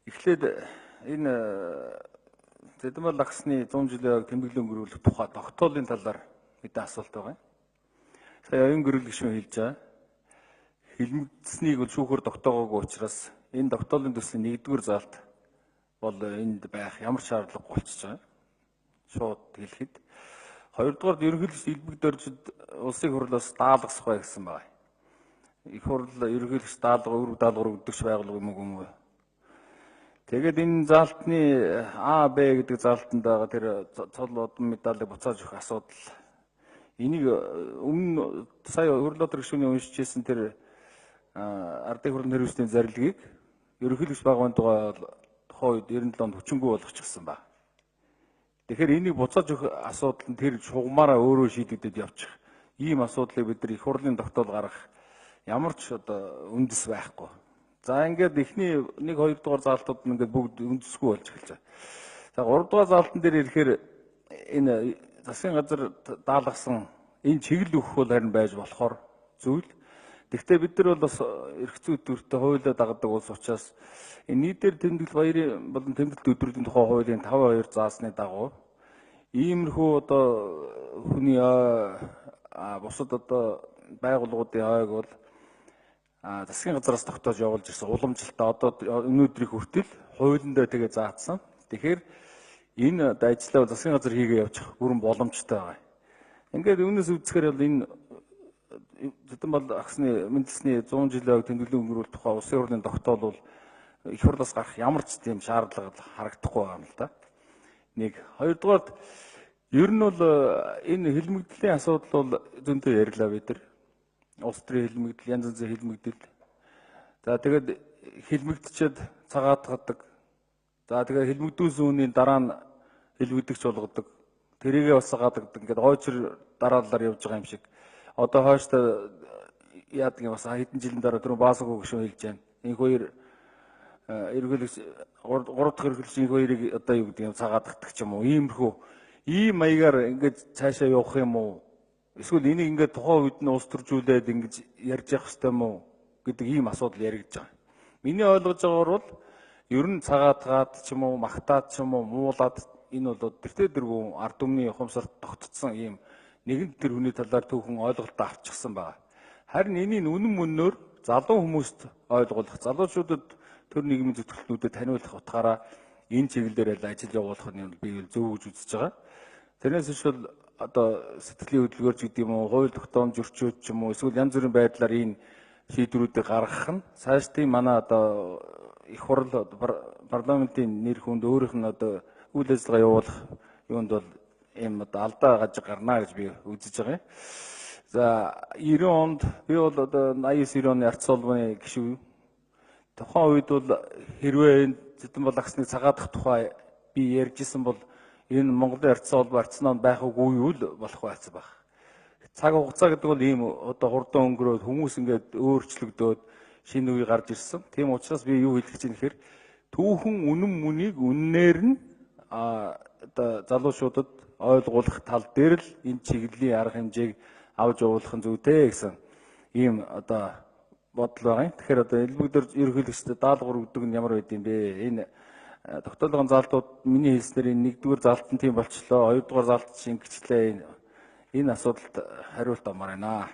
Эхлээд энэ Зэдмэл лагсны 100 жилийн тэмдэглэл өнгөрүүлэх тухай тогтоолын талаар мэдээ асуулт байгаа. Сая оюун гэрэл гишүүн хэлж байгаа. Хилмигдсэнийг бол шүүхөр тогтоогоогүй учраас энэ тогтоолын төслийн 1-р заалт бол энд байх ямар шаардлага болчихж байгаа. Шууд хэлэхэд 2-р ерөнхийлөгч элбэгдэрчд улсын хурлаас даалгасах бай гэсэн байна. Их хурл ерөнхийлөгч даалгавар даалгавар өгдөгч байгууллага юм уу? Тэгээд энэ заалтны А, Б гэдэг заалтанд байгаа тэр цол одон медалыг буцааж өгөх асуудал. Энийг өмнө сая хурлаатар гишүүний уншижсэн тэр ардын хурлын хэрэгслийн зарилгийг ерөнхийлөгч багванд байгаа тухайн үед 97 онд хүчингүй болгочихсон ба. Тэгэхээр энийг буцааж өгөх асуудал нь тэр шугамаараа өөрөө шийдэгдэж явчих. Ийм асуудлыг бид нар их хурлын тогтоол гаргах ямар ч үндэс байхгүй. За ингээд эхний 1-2 дугаар заалтууд нь ингээд бүгд үндэсгүй болж эхэлж байгаа. За 3 дугаар заалтан дээр ирэхээр энэ засгийн газар даалгасан энэ чиглэл өгөх бол харин байж болохоор зүйл. Гэхдээ бид нар бол бас эрх зүй төртөө хуулиа дагадаг улс учраас энэ нийтээр тэмдэглэл баярын болон тэмдэглэлт өдрүүдийн тухай хуулийн 5.2 заасны дагуу иймэрхүү одоо хүний бусад одоо байгууллагуудын ойг бол засгийн газараас тогтоож явуулж ирсэн уламжлалтаа одоо өнөөдрийг хүртэл хуулиндаа тэгээ заасан. Тэгэхээр энэ ажлаа засгийн газар хийгээ явуучих бүрэн боломжтой байгаа. Ингээд үүнээс үзэхээр бол энэ Зэдмэл лагсны мэндэлсний 100 жилийн тэмдэглэлийн өнгөрүүл тухай улсын хурлын тогтоол бол их хурлаас гарах ямар ч тийм шаардлага харагдахгүй байгаа юм л да. Нэг хоёрдугаар ер нь бол энэ хилмигдлийн асуудал бол зөндөө ярьлаа бид нар. Улс төрийн хилмигдэл, янз янзын хилмигдэл. За тэгээд хилмигдчихэд цагаатгадаг. За тэгээд хилмигдүүлсэн үний дараа нь хилмигдэгч болгодог. Тэрийгээ бас цагаатгадаг. Ингээд хойчор дараалалаар явж байгаа юм шиг. Одоо хойштой яадаг юм бас хэдэн жилийн дараа түрүү Баасаагүй гишүүн хэлж байна. Энэ хоёр ерөнхийлөгч 3 дахь ерөнхийлөгч энэ хоёрыг одоо юу гэдэг юм цагаатгадаг ч юм уу. Иймэрхүү ийм маягаар ингээд цаашаа явах юм уу? Эсвэл энийг ингээд тухайн үед нь улс төржүүлээд ингэж ярьж явах хэрэгтэй юм уу гэдэг ийм асуудал яригдж байгаа. Миний ойлгож байгаагаар бол ер нь цагаатгаад ч юм уу, магтаад ч юм уу, муулаад энэ бол тэртээ дэргүүн ард түмний ухамсарт тогтцсон ийм нэгэн тэр хүний талаар түүхэн ойлголт авчихсан байна. Харин энийг үнэн мөнөөр залуу хүмүүст ойлгуулах, залуучуудад төр нийгмийн зөвтгөлтнүүдэд таниулах утгаараа энэ чиглэлээр ажил явуулах нь би зөв гэж үзэж байгаа. Тэрнээс биш бол одоо сэтгэлийн хөдөлгөөрч гэдэг юм уу, хууль тогтоомж өрчөөд ч юм уу, эсвэл янз бүрийн байдлаар энэ шийдвэрүүдийг гаргах нь цаашдын манай одоо их хурл парламентын нэр хүнд өөрийнх нь одоо үйл ажиллагаа явуулах юунд бол ийм одоо алдаа гаж гарна гэж би үзэж байгаа юм. За 90 онд би бол одоо 89-90 оны арц холбооны гишүүн. Тухайн үед бол хэрвээ Зэдмэл лагсны цагаатгах тухай би ярьжсэн бол энэ Монголын арц холбоо арцнаа байх үгүй юу л болох байсан баг. Цаг хугацаа гэдэг бол ийм одоо хурдан өнгөрөөд хүмүүс ингээд өөрчлөгдөөд шинэ үе гарч ирсэн. Тийм учраас би юу хэлэх гэж байна гэхээр түүхэн үнэн мөнийг үннээр нь одоо залуучуудад ойлгуулах тал дээр л энэ чиглэлийн арга хэмжээг авч явуулах нь зүйтэй гэсэн ийм одоо бодол байгаа юм. Тэгэхээр одоо элбэгдэр ерөнхийлөгчдөд даалгавар өгдөг нь ямар байд юм бэ? Энэ тогтоолгын заалтууд миний хэлснээр энэ 1-р заалт нь тийм болчлоо, 2-р заалт шингэжлээ. Энэ асуудалд хариулт амаар байна.